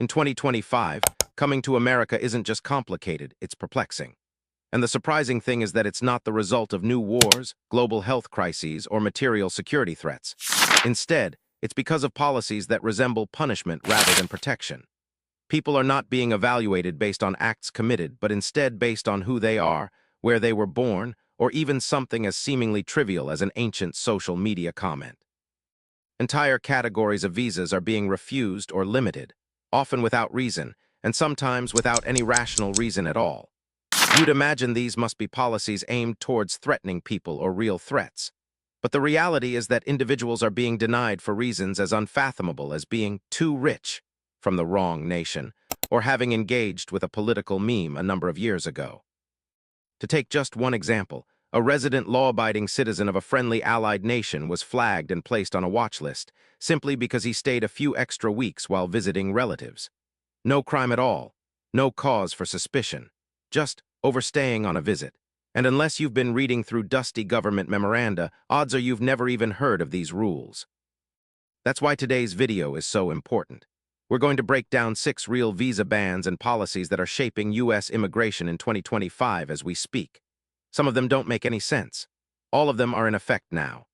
In 2025, coming to America isn't just complicated, it's perplexing. And the surprising thing is that it's not the result of new wars, global health crises, or material security threats. Instead, it's because of policies that resemble punishment rather than protection. People are not being evaluated based on acts committed, but instead based on who they are, where they were born, or even something as seemingly trivial as an ancient social media comment. Entire categories of visas are being refused or limited, often without reason, and sometimes without any rational reason at all. You'd imagine these must be policies aimed towards threatening people or real threats. But the reality is that individuals are being denied for reasons as unfathomable as being too rich from the wrong nation, or having engaged with a political meme a number of years ago. To take just one example, a resident law-abiding citizen of a friendly allied nation was flagged and placed on a watch list simply because he stayed a few extra weeks while visiting relatives. No crime at all, no cause for suspicion, just overstaying on a visit. And unless you've been reading through dusty government memoranda, odds are you've never even heard of these rules. That's why today's video is so important. We're going to break down 6 real visa bans and policies that are shaping U.S. immigration in 2025 as we speak. Some of them don't make any sense. All of them are in effect now.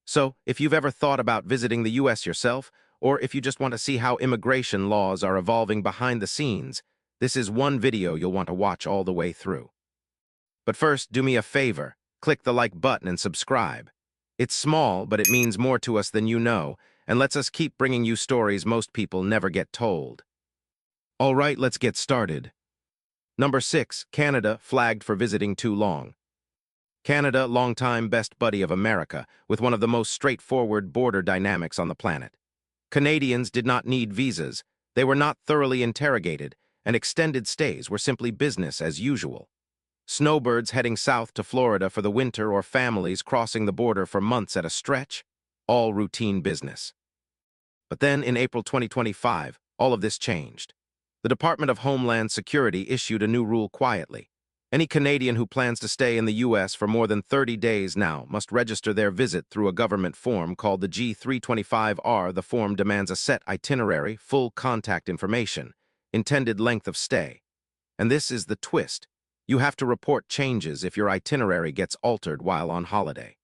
So, if you've ever thought about visiting the U.S. yourself, or if you just want to see how immigration laws are evolving behind the scenes, this is one video you'll want to watch all the way through. But first, do me a favor, click the like button and subscribe. It's small, but it means more to us than you know, and lets us keep bringing you stories most people never get told. All right, let's get started. Number 6, Canada flagged for visiting too long. Canada, longtime best buddy of America, with one of the most straightforward border dynamics on the planet. Canadians did not need visas, they were not thoroughly interrogated, and extended stays were simply business as usual. Snowbirds heading south to Florida for the winter or families crossing the border for months at a stretch, all routine business. But then, in April 2025, all of this changed. The Department of Homeland Security issued a new rule quietly. Any Canadian who plans to stay in the U.S. for more than 30 days now must register their visit through a government form called the G325R. The form demands a set itinerary, full contact information, intended length of stay. And this is the twist. You have to report changes if your itinerary gets altered while on holiday.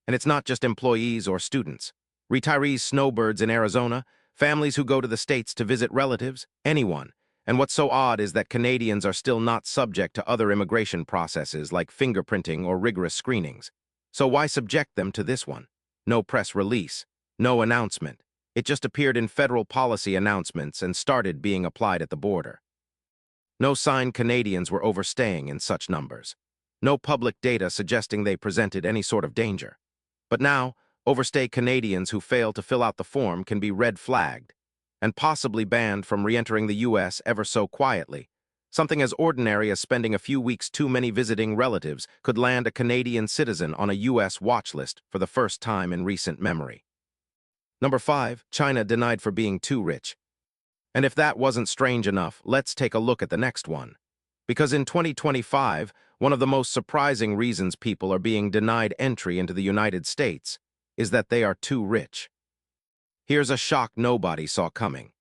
And it's not just employees or students. Retirees, snowbirds in Arizona, families who go to the States to visit relatives, anyone. And what's so odd is that Canadians are still not subject to other immigration processes like fingerprinting or rigorous screenings. So why subject them to this one? No press release, no announcement. It just appeared in federal policy announcements and started being applied at the border. No sign Canadians were overstaying in such numbers. No public data suggesting they presented any sort of danger. But now, overstay Canadians who fail to fill out the form can be red flagged and possibly banned from re-entering the U.S. ever so quietly. Something as ordinary as spending a few weeks too many visiting relatives could land a Canadian citizen on a U.S. watch list for the first time in recent memory. Number 5, China denied for being too rich. And if that wasn't strange enough, let's take a look at the next one. Because in 2025, one of the most surprising reasons people are being denied entry into the United States is that they are too rich. Here's a shock nobody saw coming.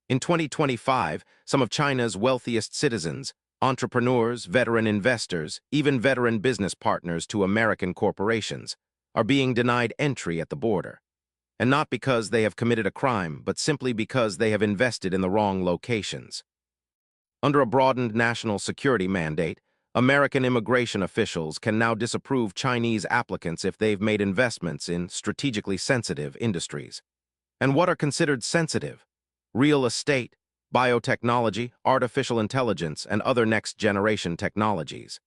In 2025, some of China's wealthiest citizens, entrepreneurs, veteran investors, even veteran business partners to American corporations, are being denied entry at the border. And not because they have committed a crime, but simply because they have invested in the wrong locations. Under a broadened national security mandate, American immigration officials can now disapprove Chinese applicants if they've made investments in strategically sensitive industries. And what are considered sensitive? Real estate, biotechnology, artificial intelligence, and other next-generation technologies.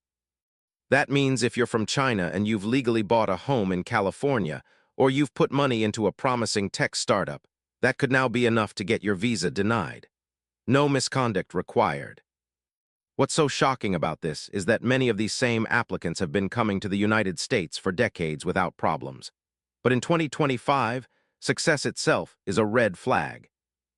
That means if you're from China and you've legally bought a home in California, or you've put money into a promising tech startup, that could now be enough to get your visa denied. No misconduct required. What's so shocking about this is that many of these same applicants have been coming to the United States for decades without problems. But in 2025, success itself is a red flag.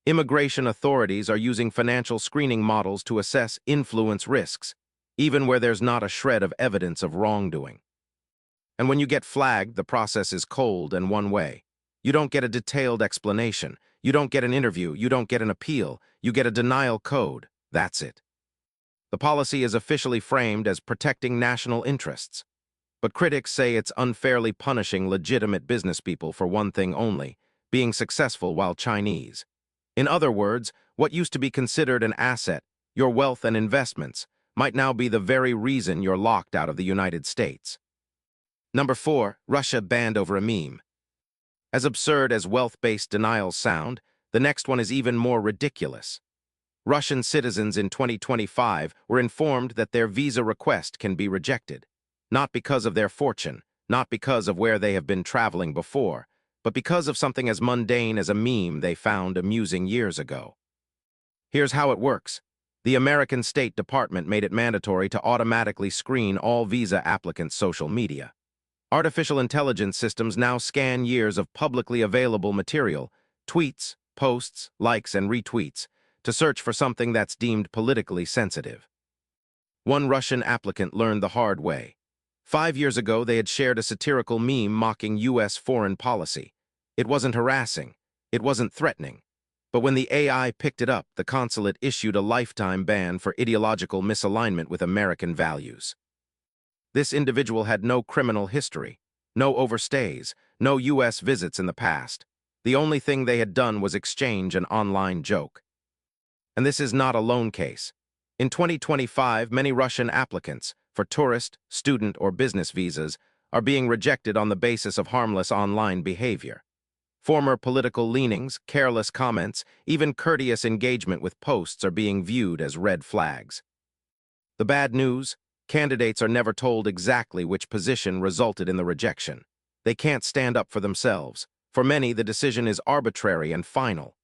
Immigration authorities are using financial screening models to assess influence risks, even where there's not a shred of evidence of wrongdoing. And when you get flagged, the process is cold and one way. You don't get a detailed explanation. You don't get an interview, you don't get an appeal, you get a denial code. That's it. The policy is officially framed as protecting national interests. But critics say it's unfairly punishing legitimate business people for one thing only, being successful while Chinese. In other words, what used to be considered an asset, your wealth and investments, might now be the very reason you're locked out of the United States. Number 4, Russia banned over a meme. As absurd as wealth-based denials sound, the next one is even more ridiculous. Russian citizens in 2025 were informed that their visa request can be rejected, not because of their fortune, not because of where they have been traveling before, but because of something as mundane as a meme they found amusing years ago. Here's how it works. The American State Department made it mandatory to automatically screen all visa applicants' social media. Artificial intelligence systems now scan years of publicly available material, tweets, posts, likes, and retweets, to search for something that's deemed politically sensitive. One Russian applicant learned the hard way. 5 years ago, they had shared a satirical meme mocking U.S. foreign policy. It wasn't harassing. It wasn't threatening. But when the AI picked it up, the consulate issued a lifetime ban for ideological misalignment with American values. This individual had no criminal history, no overstays, no U.S. visits in the past. The only thing they had done was exchange an online joke. And this is not a lone case. In 2025, many Russian applicants for tourist, student, or business visas are being rejected on the basis of harmless online behavior. Former political leanings, careless comments, even courteous engagement with posts are being viewed as red flags. The bad news? Candidates are never told exactly which position resulted in the rejection. They can't stand up for themselves. For many, the decision is arbitrary and final.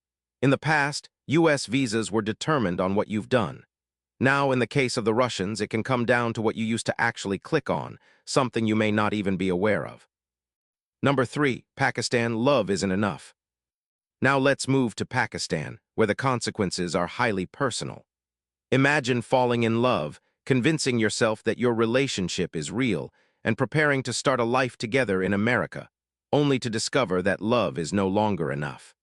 In the past, U.S. visas were determined on what you've done. Now, in the case of the Russians, it can come down to what you used to actually click on, something you may not even be aware of. Number 3, Pakistan, love isn't enough. Now let's move to Pakistan, where the consequences are highly personal. Imagine falling in love, convincing yourself that your relationship is real, and preparing to start a life together in America, only to discover that love is no longer enough.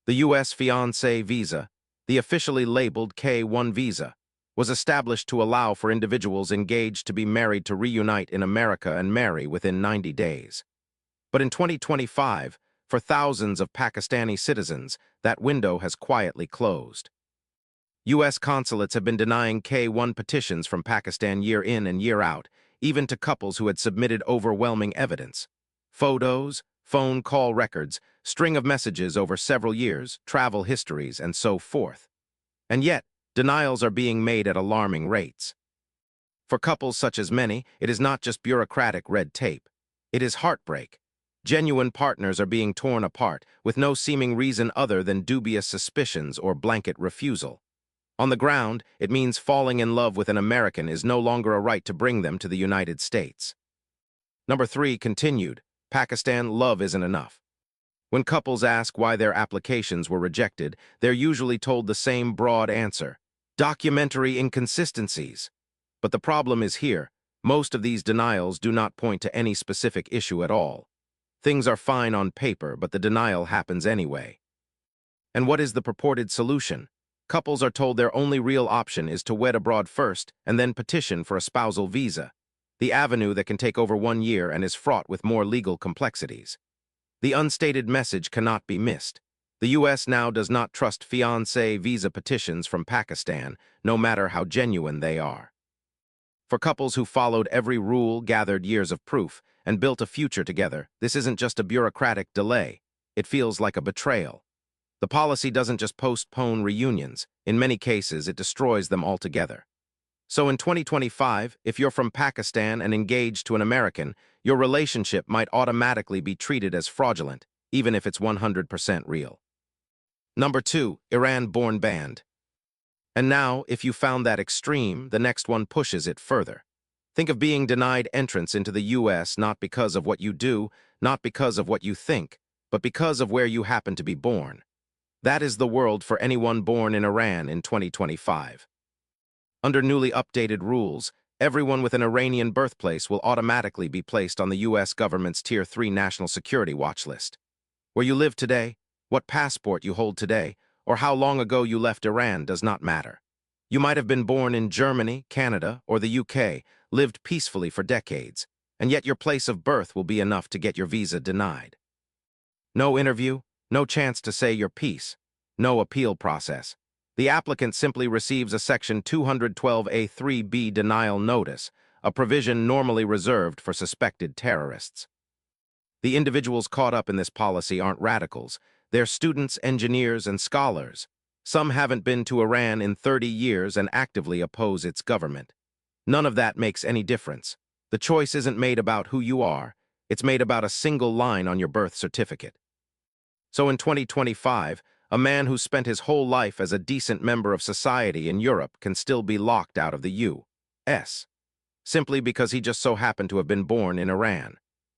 The U.S. fiancé visa, the officially labeled K-1 visa, was established to allow for individuals engaged to be married to reunite in America and marry within 90 days. But in 2025, for thousands of Pakistani citizens, that window has quietly closed. U.S. consulates have been denying K-1 petitions from Pakistan year in and year out, even to couples who had submitted overwhelming evidence. Photos, phone call records, string of messages over several years, travel histories, and so forth. And yet, denials are being made at alarming rates. For couples such as many, it is not just bureaucratic red tape. It is heartbreak. Genuine partners are being torn apart, with no seeming reason other than dubious suspicions or blanket refusal. On the ground, it means falling in love with an American is no longer a right to bring them to the United States. Number 3, continued. Pakistan, love isn't enough. When couples ask why their applications were rejected, they're usually told the same broad answer: documentary inconsistencies. But the problem is here. Most of these denials do not point to any specific issue at all. Things are fine on paper, but the denial happens anyway. And what is the purported solution? Couples are told their only real option is to wed abroad first and then petition for a spousal visa, the avenue that can take over 1 year and is fraught with more legal complexities. The unstated message cannot be missed. The U.S. now does not trust fiancé visa petitions from Pakistan, no matter how genuine they are. For couples who followed every rule, gathered years of proof, and built a future together, this isn't just a bureaucratic delay. It feels like a betrayal. The policy doesn't just postpone reunions. In many cases, it destroys them altogether. So in 2025, if you're from Pakistan and engaged to an American, your relationship might automatically be treated as fraudulent, even if it's 100% real. Number 2, Iran-born banned. And now, if you found that extreme, the next one pushes it further. Think of being denied entrance into the U.S. not because of what you do, not because of what you think, but because of where you happen to be born. That is the world for anyone born in Iran in 2025. Under newly updated rules, everyone with an Iranian birthplace will automatically be placed on the U.S. government's Tier 3 national security watch list. Where you live today, What passport you hold today, or how long ago you left Iran does not matter. You might have been born in Germany, Canada, or the UK, lived peacefully for decades, and yet your place of birth will be enough to get your visa denied. No interview, no chance to say your piece, no appeal process. The applicant simply receives a Section 212A3B denial notice, a provision normally reserved for suspected terrorists. The individuals caught up in this policy aren't radicals. They're students, engineers, and scholars. Some haven't been to Iran in 30 years and actively oppose its government. None of that makes any difference. The choice isn't made about who you are. It's made about a single line on your birth certificate. So in 2025, a man who spent his whole life as a decent member of society in Europe can still be locked out of the U.S. simply because he just so happened to have been born in Iran.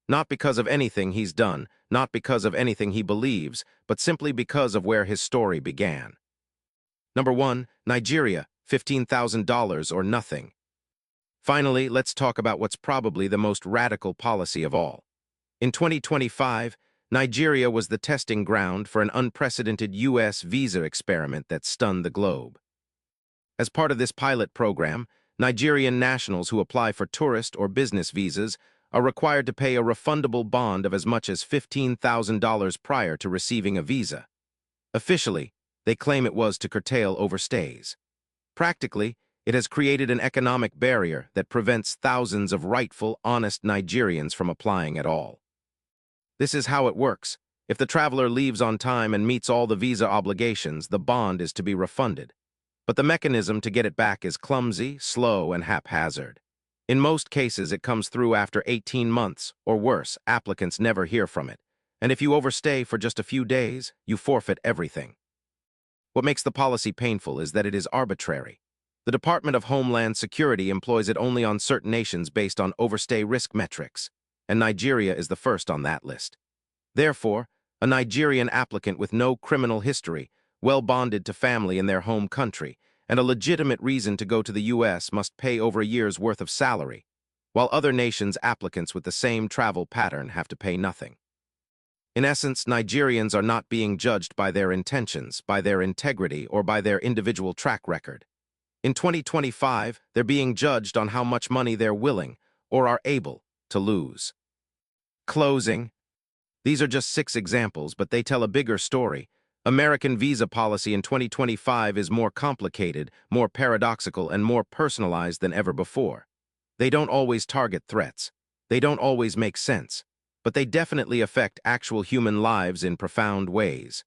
Not because of anything he's done, not because of anything he believes, but simply because of where his story began. Number 1, Nigeria, $15,000 or nothing. Finally, let's talk about what's probably the most radical policy of all. In 2025, Nigeria was the testing ground for an unprecedented U.S. visa experiment that stunned the globe. As part of this pilot program, Nigerian nationals who apply for tourist or business visas are required to pay a refundable bond of as much as $15,000 prior to receiving a visa. Officially, they claim it was to curtail overstays. Practically, it has created an economic barrier that prevents thousands of rightful, honest Nigerians from applying at all. This is how it works. If the traveler leaves on time and meets all the visa obligations, the bond is to be refunded. But the mechanism to get it back is clumsy, slow, and haphazard. In most cases, it comes through after 18 months, or worse, applicants never hear from it. And if you overstay for just a few days, you forfeit everything. What makes the policy painful is that it is arbitrary. The Department of Homeland Security employs it only on certain nations based on overstay risk metrics, and Nigeria is the first on that list. Therefore, a Nigerian applicant with no criminal history, well bonded to family in their home country, and a legitimate reason to go to the U.S. must pay over a year's worth of salary, while other nations' applicants with the same travel pattern have to pay nothing. In essence, Nigerians are not being judged by their intentions, by their integrity, or by their individual track record. In 2025, they're being judged on how much money they're willing, or are able, to lose. Closing. These are just 6 examples, but they tell a bigger story. American visa policy in 2025 is more complicated, more paradoxical, and more personalized than ever before. They don't always target threats. They don't always make sense. But they definitely affect actual human lives in profound ways.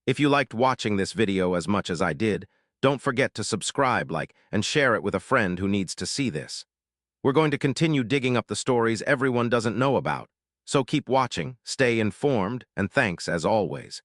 If you liked watching this video as much as I did, don't forget to subscribe, like, and share it with a friend who needs to see this. We're going to continue digging up the stories everyone doesn't know about. So keep watching, stay informed, and thanks as always.